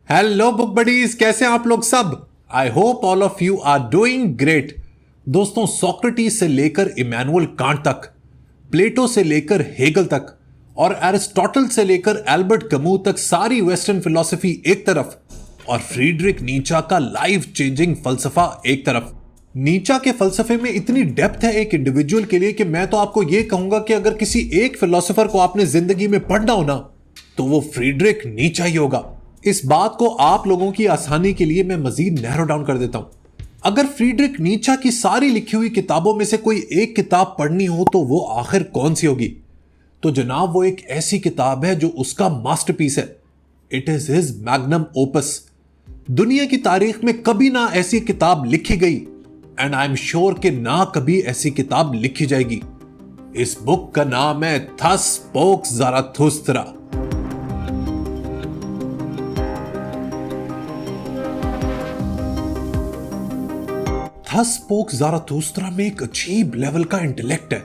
Hello book buddies, कैसे हैं आप लोग सब। I hope all of you are doing great. दोस्तों, सोक्रेटिस से लेकर इमैनुअल कांट तक, प्लेटो से लेकर हेगल तक और एरिस्टोटल से लेकर एल्बर्ट कमू तक सारी वेस्टर्न फिलॉसफी एक तरफ और फ्रीडरिक नीचा का लाइफ चेंजिंग फलसफा एक तरफ। नीचा के फलसफे में इतनी डेप्थ है एक इंडिविजुअल के लिए कि मैं तो आपको यह कहूंगा कि अगर किसी एक फिलोसोफर को आपने जिंदगी में पढ़ना हो ना तो वो फ्रीडरिक नीचा ही होगा। इस बात को आप लोगों की आसानी के लिए मैं मजीद नैरो डाउन कर देता हूं। अगर फ्रीडरिक नीचा की सारी लिखी हुई किताबों में से कोई एक किताब पढ़नी हो तो वो आखिर कौन सी होगी? तो जनाब, वो एक ऐसी किताब है जो उसका मास्टरपीस है। It is his magnum opus. दुनिया की तारीख में कभी ना ऐसी किताब लिखी गई एंड आई एम श्योर कि ना कभी ऐसी किताब लिखी जाएगी। इस बुक का नाम है थस स्पोक ज़ाराथुस्त्रा। थस स्पोक ज़ाराथुस्त्रा में एक अजीब लेवल का इंटेलेक्ट है,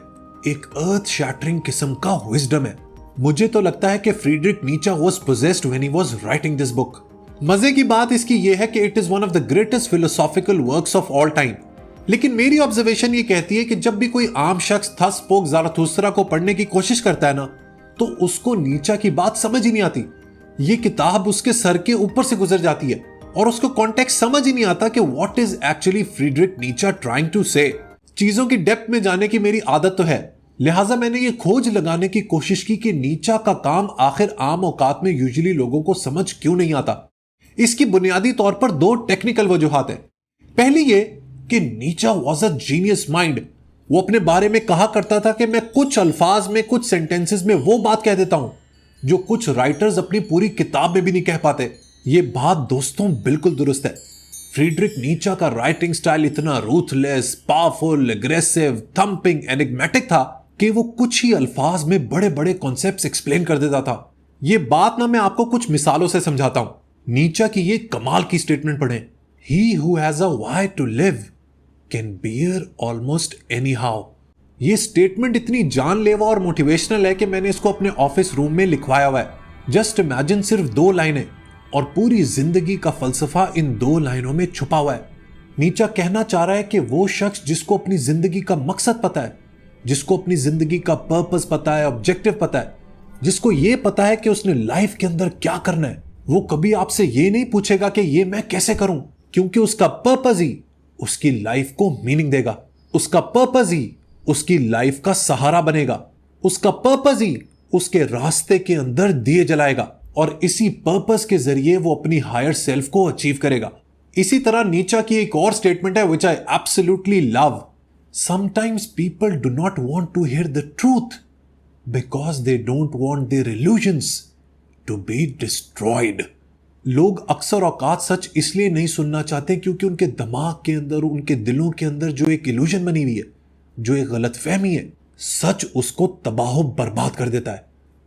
एक अर्थ शैटरिंग किस्म का विजडम है। मुझे तो लगता है कि फ्रीडरिक नीचा was possessed when he was writing this book. मजे की बात इसकी यह है कि it is one of the greatest philosophical works of all time. लेकिन मेरी ऑब्जर्वेशन ये कहती है कि जब भी कोई आम शख्स थस स्पोक ज़ाराथुस्त्रा को पढ़ने की कोशिश करता है ना, तो उसको नीचा की बात समझ ही नहीं आती। ये किताब उसके सर के ऊपर से गुजर जाती है और उसको कॉन्टेक्स्ट समझ ही नहीं आता कि व्हाट इज एक्चुअली फ्रीडरिक नीचा ट्राइंग टू से। चीजों की डेप्थ में जाने की मेरी आदत तो है, लिहाजा मैंने ये खोज लगाने की कोशिश की कि नीचा का काम आखिर आम औकात में यूजुअली लोगों को समझ क्यों नहीं आता। इसकी बुनियादी तौर पर दो टेक्निकल वजूहात है। पहली ये कि नीचा वॉज अ जीनियस माइंड। वो अपने बारे में कहा करता था कि मैं कुछ अल्फाज में, कुछ सेंटेंसेस में वो बात कह देता हूं जो कुछ राइटर्स अपनी पूरी किताब में भी नहीं कह पाते। ये बात दोस्तों बिल्कुल दुरुस्त है। फ्रीडरिक नीचा का राइटिंग स्टाइल इतना ruthless, powerful, aggressive, thumping, enigmatic था कि वो कुछ ही अल्फाज में बड़े बड़े कॉन्सेप्ट्स एक्सप्लेन कर देता था। ये बात ना मैं आपको कुछ मिसालों से समझाता हूं। नीचा की ये कमाल की स्टेटमेंट पढ़ें। He who has a why to live can bear almost any how. ये स्टेटमेंट इतनी जानलेवा और मोटिवेशनल है कि मैंने इसको अपने ऑफिस रूम में लिखवाया हुआ है। जस्ट इमेजिन, सिर्फ 2 लाइनें और पूरी जिंदगी का फलसफा इन 2 लाइनों में छुपा हुआ है। नीचा कहना चाह रहा है कि वो शख्स जिसको अपनी जिंदगी का मकसद पता है, जिसको अपनी जिंदगी का पर्पस पता है, ऑब्जेक्टिव पता है, जिसको ये पता है कि उसने लाइफ के अंदर क्या करना है, वो कभी आपसे ये नहीं पूछेगा कि ये मैं कैसे करूं, क्योंकि उसका पर्पस ही उसकी लाइफ को मीनिंग देगा। उसका पर्पस ही उसकी लाइफ का सहारा बनेगा। उसका पर्पस ही उसके रास्ते के अंदर दिए जलाएगा और इसी पर्पस के जरिए वो अपनी हायर सेल्फ को अचीव करेगा। इसी तरह नीचा की एक और स्टेटमेंट है which I absolutely love. Sometimes people do not want to hear the truth because they don't want their illusions to be destroyed. लोग अक्सर औकात सच इसलिए नहीं सुनना चाहते क्योंकि उनके दिमाग के अंदर, उनके दिलों के अंदर जो एक इल्यूजन बनी हुई है, जो एक गलतफहमी है, सच उसको तबाह बर्बाद कर देता है,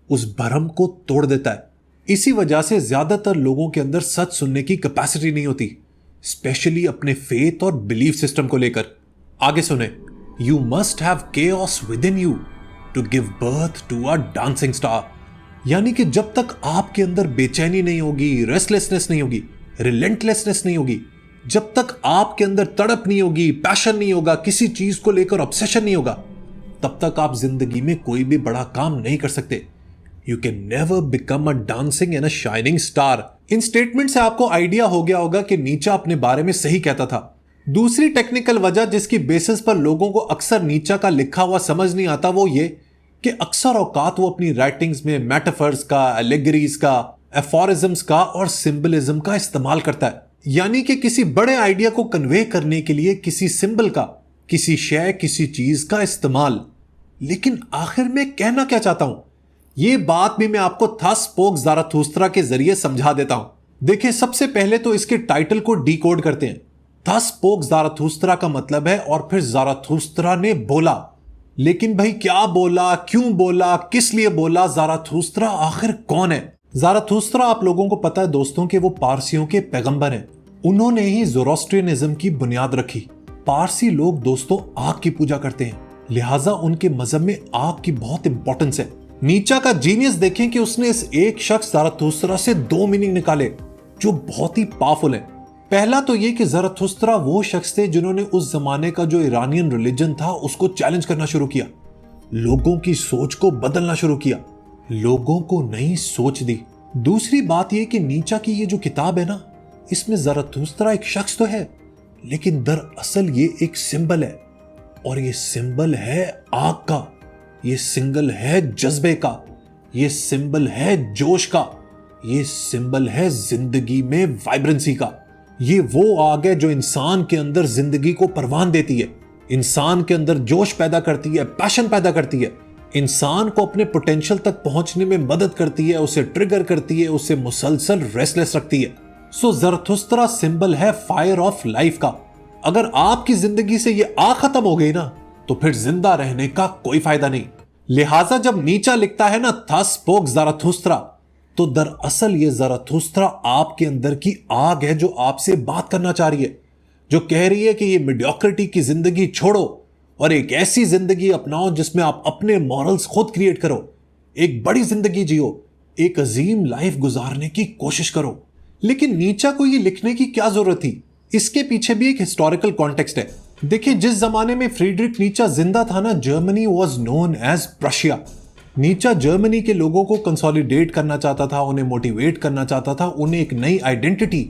उस भरम को तोड़ देता है। इसी वजह से ज्यादातर लोगों के अंदर सच सुनने की कैपेसिटी नहीं होती, स्पेशली अपने फेथ और बिलीफ सिस्टम को लेकर। आगे सुने। You must have chaos within you to give birth to a dancing star. यानी कि जब तक आपके अंदर बेचैनी नहीं होगी, रेस्टलेसनेस नहीं होगी, रिलेंटलेसनेस नहीं होगी, जब तक आपके अंदर तड़प नहीं होगी, पैशन नहीं होगा, किसी चीज को लेकर ऑब्सेशन नहीं होगा, तब तक आप जिंदगी में कोई भी बड़ा काम नहीं कर सकते। You can never become a dancing and a shining star। In statement से आपको आइडिया हो गया होगा कि नीचा अपने बारे में सही कहता था। दूसरी टेक्निकल वजह जिसकी बेसिस पर लोगों को अक्सर नीचा का लिखा हुआ समझ नहीं आता वो ये कि अक्सर औकात वो अपनी राइटिंग्स में मेटाफर्स का, एलेगरीज का, एफोरिज्म्स का और सिंबलिज्म का इस्तेमाल करता है। यानी कि किसी बड़े आइडिया को कन्वे करने के लिए किसी सिंबल का, किसी शय, किसी चीज का इस्तेमाल। लेकिन आखिर में कहना क्या चाहता हूं, ये बात भी मैं आपको थस स्पोक ज़ाराथुस्त्रा के जरिए समझा देता हूं। देखिए, सबसे पहले तो इसके टाइटल को डिकोड करते हैं। थस स्पोक ज़ाराथुस्त्रा का मतलब है और फिर ज़ाराथुस्त्रा ने बोला। लेकिन भाई क्या बोला, क्यों बोला, किस लिए बोला? ज़ाराथुस्त्रा आखिर कौन है? ज़ाराथुस्त्रा आप लोगों को पता है दोस्तों कि वो पारसियों के पैगंबर हैं। उन्होंने ही ज़ोरोस्ट्रियनिज्म की बुनियाद रखी। पारसी लोग दोस्तों आग की पूजा करते हैं, लिहाजा उनके मजहब में आग की बहुत इंपॉर्टेंस है। नीचा का जीनियस देखें कि उसने इस एक शख्स ज़ाराथुस्त्रा से 2 मीनिंग निकाले। जो बहुत ही पावरफुल है। पहला तो ये कि ज़रथुस्त्रा वो शख्स थे जिन्होंने उस जमाने का जो ईरानियन रिलीजन था उसको चैलेंज करना शुरू किया, लोगों की सोच को बदलना शुरू किया, लोगों को नई सोच दी। दूसरी बात यह कि नीचा की ये जो किताब है ना, इसमें ज़रथुस्त्रा एक शख्स तो है, लेकिन दरअसल ये एक सिंबल है, और ये सिंबल है आग का, ये सिंबल है जज्बे का, ये सिंबल है जोश का, ये सिंबल है जिंदगी में वाइब्रेंसी का। ये वो आग है जो इंसान के अंदर जिंदगी को परवान देती है, इंसान के अंदर जोश पैदा करती है, पैशन पैदा करती है, इंसान को अपने पोटेंशियल तक पहुंचने में मदद करती है, उसे ट्रिगर करती है, उसे मुसलसल रेस्टलेस रखती है। सो ज़रथुस्त्रा सिंबल है फायर ऑफ लाइफ का। अगर आपकी जिंदगी से ये आग खत्म हो गई ना, तो फिर जिंदा रहने का कोई फायदा नहीं। लिहाजा जब नीचा लिखता है ना थस स्पोक ज़रथुस्त्रा, तो दरअसल ये ज़रथुस्त्रा आपके अंदर की आग है जो आपसे बात करना चाह रही है, जो कह रही है कि ये मीडियोक्रिटी की जिंदगी छोड़ो और एक ऐसी जिंदगी अपनाओ जिसमें आप अपने मॉरल्स खुद क्रिएट करो, एक बड़ी जिंदगी जियो, एक अजीम लाइफ गुजारने की कोशिश करो। लेकिन नीचा को ये लिखने की क्या जरूरत थी? इसके पीछे भी एक हिस्टोरिकल कॉन्टेक्स्ट है। देखिए, जिस जमाने में फ्रीडरिक नीचा जिंदा था ना, Germany was known as Prussia. Nietzsche Germany के लोगों को कंसोलिडेट करना चाहता था, उन्हें मोटिवेट करना चाहता था, उन्हें एक नई आइडेंटिटी,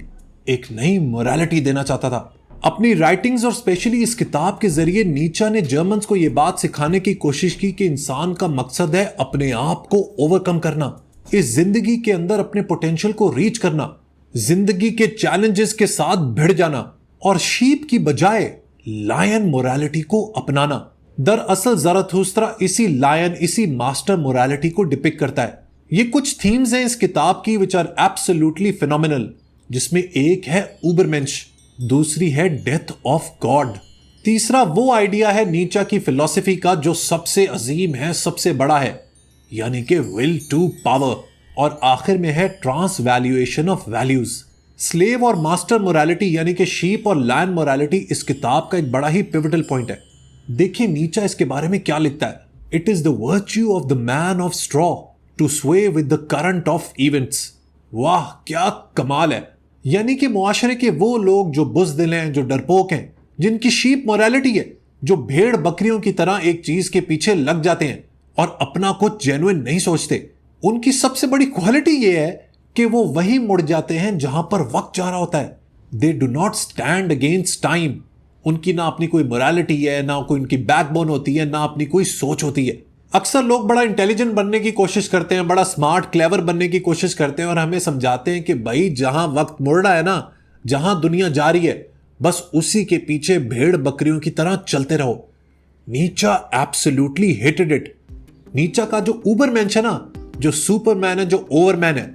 एक नई मोरालिटी देना चाहता था। अपनी राइटिंग्स और स्पेशली इस किताब के जरिए नीचा ने जर्मन्स को यह बात सिखाने की कोशिश की कि इंसान का मकसद है अपने आप को ओवरकम करना, इस जिंदगी के अंदर अपने पोटेंशियल को रीच करना, जिंदगी के चैलेंजेस के साथ भिड़ जाना और शीप की बजाय लायन मोरालिटी को अपनाना। दरअसल ज़रथुस्त्रा इसी लायन, इसी मास्टर मोरालिटी को डिपिक्ट करता है। ये कुछ थीम्स हैं इस किताब की विच आर एब्सोल्युटली फिनोमिनल, जिसमें एक है उबरमेंश, दूसरी है डेथ ऑफ गॉड, तीसरा वो आइडिया है नीचा की फिलॉसफी का जो सबसे अजीम है, सबसे बड़ा है, यानी कि विल टू पावर, और आखिर में है ट्रांसवैल्यूएशन ऑफ वैल्यूज। स्लेव और मास्टर मोरालिटी यानी कि शीप और लायन मोरालिटी इस किताब का एक बड़ा ही पिवटल पॉइंट है। देखिए नीचा इसके बारे में क्या लिखता है। It is the virtue of the man of straw to sway with the current of events. वाह क्या कमाल है। यानी कि मुआशरे के वो लोग जो बुज़दिल हैं, जो डरपोक हैं, जिनकी शीप मोरालिटी है, जो भेड़ बकरियों की तरह एक चीज के पीछे लग जाते हैं और अपना कुछ जेन्युइन नहीं सोचते, उनकी सबसे बड़ी क्वालिटी यह है कि वो वहीं मुड़ जाते हैं जहां पर वक्त जा रहा होता है। They do not stand against time. उनकी ना अपनी कोई मोरालिटी है, ना कोई उनकी बैकबोन होती है, ना अपनी कोई सोच होती है। अक्सर लोग बड़ा इंटेलिजेंट बनने की कोशिश करते हैं, बड़ा स्मार्ट क्लेवर बनने की कोशिश करते हैं और हमें समझाते हैं कि भाई जहां वक्त मुड़ रहा है ना, जहां दुनिया जा रही है, बस उसी के पीछे भेड़ बकरियों की तरह चलते रहो। नीचा एब्सोल्युटली हेटेड इट। नीचा का जो उबरमेंश है ना, जो सुपरमैन है, जो ओवरमैन है,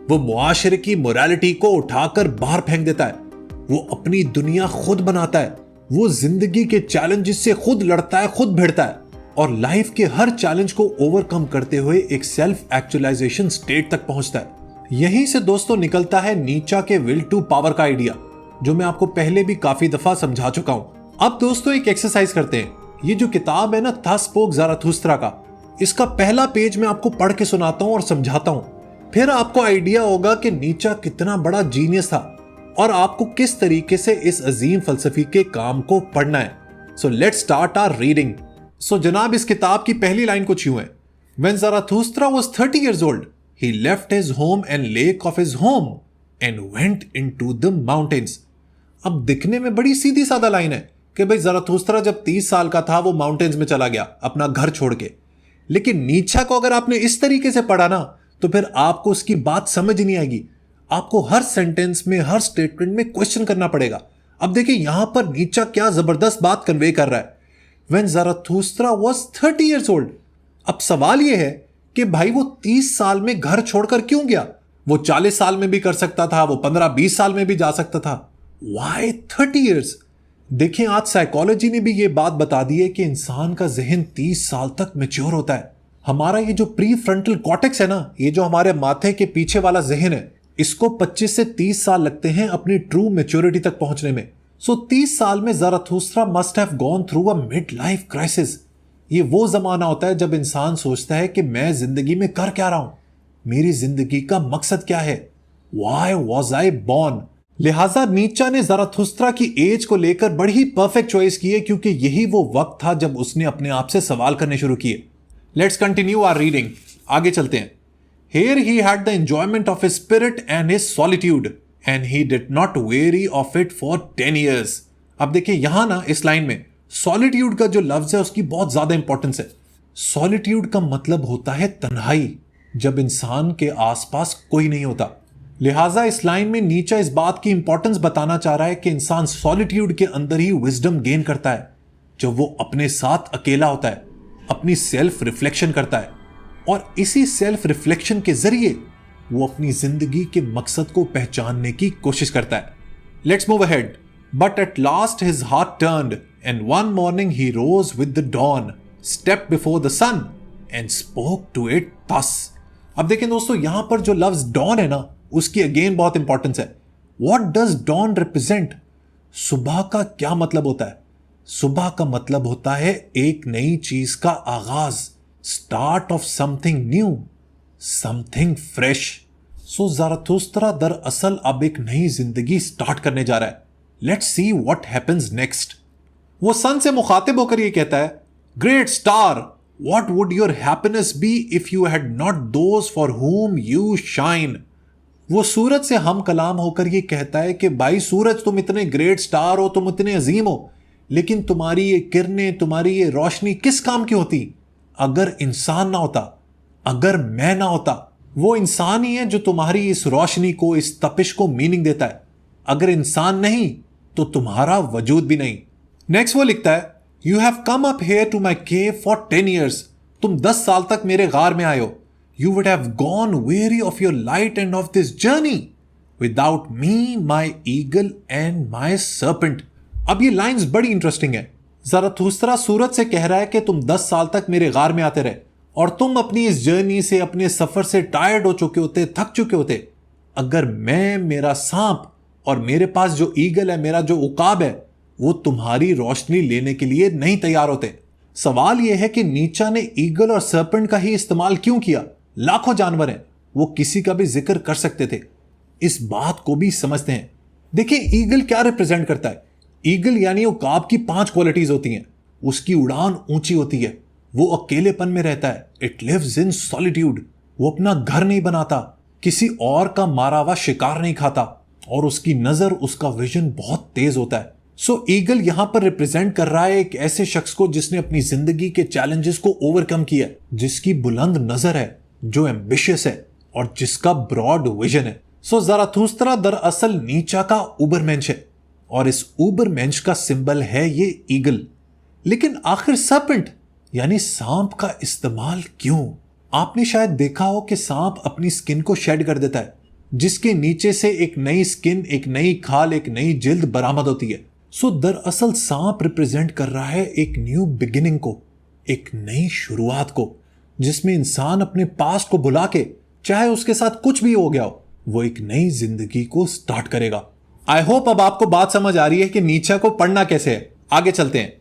वो मुआशरे की मोरालिटी को उठाकर बाहर फेंक देता है। वो अपनी दुनिया खुद बनाता है, वो जिंदगी के चैलेंजेस से खुद लड़ता है, खुद भिड़ता है और लाइफ के हर चैलेंज को ओवरकम करते हुए एक सेल्फ एक्चुअलाइजेशन स्टेट तक पहुंचता है। यहीं से दोस्तों निकलता है नीचा के विल टू पावर का आइडिया, जो मैं आपको पहले भी काफी दफा समझा चुका हूं। अब दोस्तों एक एक्सरसाइज करते हैं। ये जो किताब है ना थस स्पोक ज़रथुस्त्रा का, इसका पहला पेज मैं आपको पढ़ के सुनाता हूं और समझाता हूं, फिर आपको आइडिया होगा कि नीचा कितना बड़ा जीनियस था और आपको किस तरीके से इस अजीम फलसफी के काम को पढ़ना है। So let's start our reading. So जनाब, इस किताब की पहली लाइन कुछ यूं है। When Zarathustra was 30 years old, he left his home and lake of his home and went into the mountains. अब दिखने में बड़ी सीधी सादा लाइन है कि भाई ज़रथुस्त्रा जब 30 साल का था वो माउंटेन्स में चला गया अपना घर छोड़ के। लेकिन नीचा को अगर आपने इस तरीके से पढ़ा ना, तो फिर आपको उसकी बात समझ नहीं आएगी। आपको हर सेंटेंस में, हर स्टेटमेंट में क्वेश्चन करना पड़ेगा। अब देखिए यहां पर नीचा क्या जबरदस्त बात कन्वे कर रहा है। When Zarathustra was 30 years old. अब सवाल यह है कि भाई वो 30 साल में घर छोड़कर क्यों गया? वो 40 साल में भी कर सकता था, वो 15-20 साल में भी जा सकता था। Why 30 years? देखिए आज साइकोलॉजी ने भी ये बात बता दी है कि इंसान का जहन 30 साल तक मैच्योर होता है। हमारा ये जो प्री फ्रंटल कॉर्टेक्स है ना, ये जो हमारे माथे के पीछे वाला जहन है, इसको 25 से 30 साल लगते हैं अपनी ट्रू मैच्योरिटी तक पहुंचने में। सो 30 साल में Zarathustra must have gone through a mid life crisis. ये वो जमाना होता है जब इंसान सोचता है कि मैं जिंदगी में कर क्या रहा हूं, मेरी जिंदगी का मकसद क्या है, Why was I born? लिहाजा नीचा ने ज़राथुस्त्रा की एज को लेकर बड़ी ही परफेक्ट चॉइस की है, क्योंकि यही वो वक्त था जब उसने अपने आप से सवाल करने शुरू किए. Let's continue our reading. आगे चलते हैं. Here he had the enjoyment of his spirit and his solitude, and he did not weary of it for 10 years. अब देखिए यहां ना इस लाइन में सॉलिट्यूड का जो लफ्ज है उसकी बहुत ज्यादा इंपॉर्टेंस है. सॉलिट्यूड का मतलब होता है तन्हाई, जब इंसान के आसपास कोई नहीं होता. लिहाजा इस लाइन में नीचा इस बात की इंपॉर्टेंस बताना चाह रहा है कि इंसान सॉलिट्यूड के अंदर ही विजडम गेन करता है, जब वो अपने साथ अकेला होता है, अपनी सेल्फ रिफ्लेक्शन करता है, और इसी सेल्फ रिफ्लेक्शन के जरिए वो अपनी जिंदगी के मकसद को पहचानने की कोशिश करता है. Let's move ahead. But at last his heart turned and one morning he rose with the dawn, stepped before the sun and spoke to it thus. अब देखें दोस्तों, यहां पर जो लफ्ज डॉन है ना, उसकी अगेन बहुत इंपॉर्टेंस है. What does dawn represent? सुबह का क्या मतलब होता है? सुबह का मतलब होता है एक नई चीज का आगाज, start of something new, something fresh. So Zarathustra दरअसल अब एक नई जिंदगी स्टार्ट करने जा रहा है. Let's see what happens next. वो सन से मुखातिब होकर ये कहता है, great star, what would your happiness be if you had not those for whom you shine. वो सूरज से हम कलाम होकर ये कहता है कि भाई सूरज, तुम इतने ग्रेट स्टार हो, तुम इतने अजीम हो, लेकिन तुम्हारी ये किरणें, तुम्हारी ये रोशनी किस काम की होती अगर इंसान ना होता, अगर मैं ना होता. वो इंसान ही है जो तुम्हारी इस रोशनी को, इस तपिश को मीनिंग देता है. अगर इंसान नहीं तो तुम्हारा वजूद भी नहीं. नेक्स्ट वो लिखता है, you have come up here to my cave for 10 years. तुम 10 साल तक मेरे गार में आए हो. You would have gone weary of your light and of this journey without me, my eagle and my serpent. अब ये लाइंस बड़ी इंटरेस्टिंग है. ज़राथुस्त्रा सूरज से कह रहा है कि तुम 10 साल तक मेरे गार में आते रहे और तुम अपनी इस जर्नी से, अपने सफर से टायर्ड हो चुके होते, थक चुके होते, अगर मैं, मेरा सांप और मेरे पास जो ईगल है, मेरा जो उकाब है, वो तुम्हारी रोशनी लेने के लिए नहीं तैयार होते. सवाल यह है कि नीचा ने ईगल और सर्पेंट का ही इस्तेमाल क्यों किया? लाखों जानवर हैं, वो किसी का भी जिक्र कर सकते थे. इस बात को भी समझते हैं. देखिए ईगल क्या रिप्रेजेंट करता है. ईगल यानी उकाब की 5 क्वालिटीज होती हैं. उसकी उड़ान ऊंची होती है, वो अकेलेपन में रहता है, इट लिव्स इन सॉलिट्यूड, वो अपना घर नहीं बनाता, किसी और का मारा हुआ शिकार नहीं खाता, और उसकी नजर, उसका विजन बहुत तेज होता है. सो ईगल यहां पर रिप्रेजेंट कर रहा है एक ऐसे शख्स को जिसने अपनी जिंदगी के चैलेंजेस को ओवरकम किया, जिसकी बुलंद नजर है, जो एम्बिशियस है और जिसका ब्रॉड विजन है. सो ज़राथुस्त्रा दरअसल नीचा का उबरमेंश है, और इस उबरमेंश का सिंबल है ये ईगल. लेकिन आखिर सर्पेंट यानी सांप का इस्तेमाल क्यों? आपने शायद देखा हो कि सांप अपनी स्किन को शेड कर देता है, जिसके नीचे से एक नई स्किन, एक नई खाल, एक नई जिल्द बरामद होती है. सो दरअसल सांप रिप्रेजेंट कर रहा है एक न्यू बिगिनिंग को, एक नई शुरुआत को, जिसमें इंसान अपने पास्ट को भुला के, चाहे उसके साथ कुछ भी हो गया हो, वो एक नई जिंदगी को स्टार्ट करेगा. आई होप अब आपको बात समझ आ रही है कि नीचा को पढ़ना कैसे है. आगे चलते हैं.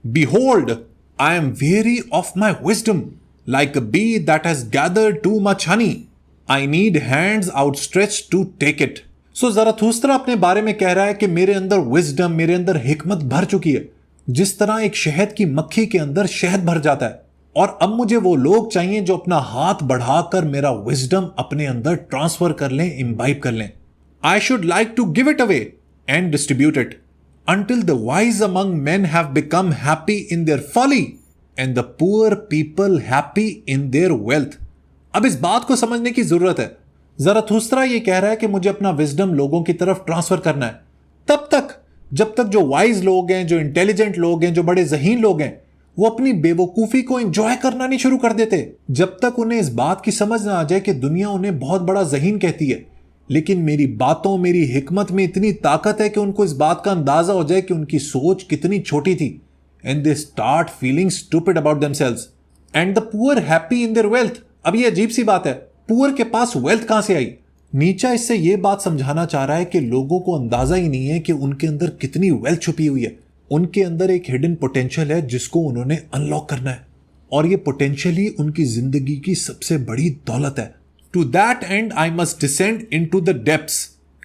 Behold, I am weary of my wisdom, like a bee that has gathered too much honey. I need hands outstretched to take it. So ज़राथुस्त्रा अपने बारे में कह रहा है कि मेरे अंदर विजडम, मेरे अंदर हिकमत भर चुकी है, जिस तरह एक शहद की मक्खी के अंदर शहद भर जाता है, और अब मुझे वो लोग चाहिए जो अपना हाथ बढ़ाकर मेरा विजडम अपने अंदर ट्रांसफर कर लें, इम्बाइब कर लें. I should like to give it away and distribute it until the wise among men have become happy in their folly and the poor people happy in their wealth. अब इस बात को समझने की जरूरत है. ज़राथुस्त्रा ये कह रहा है कि मुझे अपना विजडम लोगों की तरफ ट्रांसफर करना है, तब तक जब तक जो वाइज लोग हैं, जो इंटेलिजेंट लोग हैं, जो बड़े ज़हीन लोग हैं, वो अपनी बेवकूफ़ी को एंजॉय करना नहीं शुरू कर देते. जब तक उन्हें इस बात की समझ ना आ जाए कि दुनिया उन्हें बहुत बड़ा ज़हीन कहती है, लेकिन मेरी बातों, मेरी हिकमत में इतनी ताकत है कि उनको इस बात का अंदाजा हो जाए कि उनकी सोच कितनी छोटी थी. And they start feeling stupid about themselves and the poor happy in their wealth. अब ये अजीब सी बात है, पुअर के पास वेल्थ कहां से आई? नीचा इससे यह बात समझाना चाह रहा है कि लोगों को अंदाजा ही नहीं है कि उनके अंदर कितनी वेल्थ छुपी हुई है. उनके अंदर एक हिडन पोटेंशियल है जिसको उन्होंने अनलॉक करना है, और ये पोटेंशियल ही उनकी जिंदगी की सबसे बड़ी दौलत है. To that end, I must descend into the depths,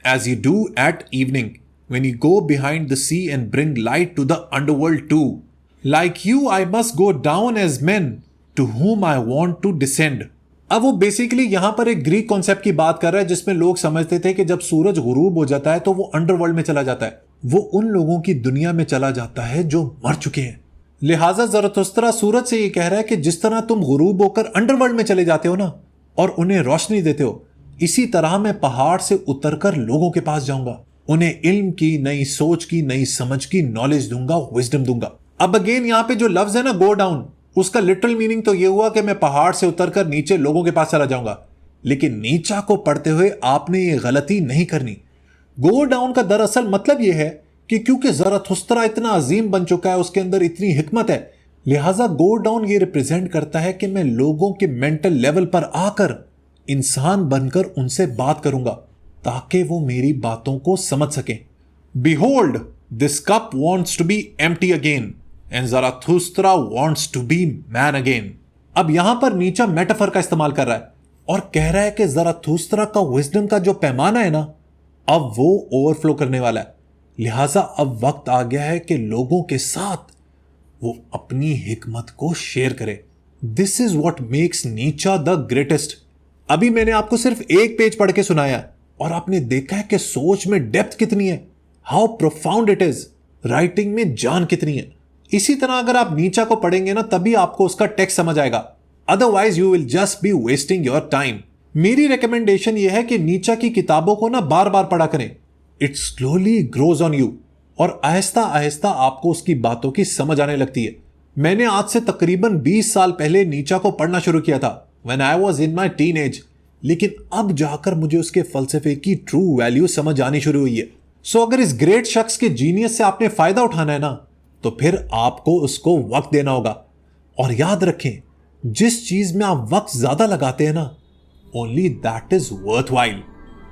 as you do at evening, when you go behind the sea and bring light to the underworld too. Like you, I must go down as men to whom I want to descend. अब वो basically यहां पर एक Greek concept की बात कर रहा है जिसमें लोग समझते थे कि जब सूरज गुरूब हो जाता है तो वो अंडरवर्ल्ड में चला जाता है, वो उन लोगों की दुनिया में चला जाता है जो मर चुके हैं। लिहाजा ज़रथुस्त्रा सूरज से ये कह रहा है कि जिस तरह तुम गुरूब होकर अंडरवर्ल्ड में चले जाते हो ना और उन्हें रोशनी देते हो, इसी तरह मैं पहाड़ से उतरकर लोगों के पास जाऊंगा, उन्हें इल्म की, नई सोच की, नई समझ की नॉलेज दूंगा, विजडम दूंगा। अब अगेन यहां पे जो लफ्ज है ना गो डाउन, उसका लिटरल मीनिंग तो यह हुआ कि मैं पहाड़ से उतरकर नीचे लोगों के पास चला जाऊंगा, लेकिन नीचा को पढ़ते हुए आपने ये गलती नहीं करनी। गो डाउन का दरअसल मतलब यह है कि क्योंकि ज़रथुस्त्रा इतना अजीम बन चुका है, उसके अंदर इतनी हिकमत है, लिहाजा गो डाउन ये रिप्रेजेंट करता है कि मैं लोगों के मेंटल लेवल पर आकर इंसान बनकर उनसे बात करूंगा ताकि वो मेरी बातों को समझ सकें। Behold, this cup wants to be empty again, and Zarathustra wants to be man again. अब यहां पर नीचा मेटाफर का इस्तेमाल कर रहा है और कह रहा है कि ज़रथुस्त्रा का विजडम का जो पैमाना है ना, अब वो ओवरफ्लो करने वाला है। लिहाजा अब वक्त आ गया है कि लोगों के साथ वो अपनी हिकमत को शेयर करे। दिस इज वॉट मेक्स नीचा द ग्रेटेस्ट। अभी मैंने आपको सिर्फ एक पेज पढ़ के सुनाया और आपने देखा है कि सोच में डेप्थ कितनी है, how profound it is, writing में जान कितनी है। इसी तरह अगर आप नीचा को पढ़ेंगे ना तभी आपको उसका टेक्स्ट समझ आएगा, otherwise you will just be wasting your time. मेरी रिकमेंडेशन यह है कि नीचा की किताबों को ना बार बार पढ़ा करें, it slowly grows on you और आहिस्ता आहिस्ता आपको उसकी बातों की समझ आने लगती है। मैंने आज से तकरीबन 20 साल पहले नीचा को पढ़ना शुरू किया था, when I was in my teenage, लेकिन अब जाकर मुझे उसके फलसफे की ट्रू वैल्यू समझ आनी शुरू हुई है। सो अगर इस ग्रेट शख्स के जीनियस से आपने फायदा उठाना है ना, तो फिर आपको उसको वक्त देना होगा। और याद रखें, जिस चीज में आप वक्त ज्यादा लगाते हैं ना, only that is worthwhile.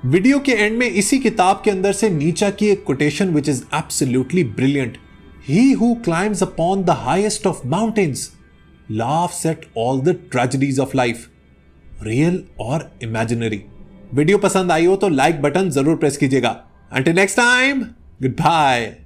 Video के एंड में इसी किताब के अंदर से नीचा की एक quotation which is absolutely brilliant. He who climbs upon the highest of mountains laughs at all the tragedies of life, real और imaginary। वीडियो पसंद आई हो तो लाइक बटन जरूर प्रेस कीजिएगा। Until next time, goodbye।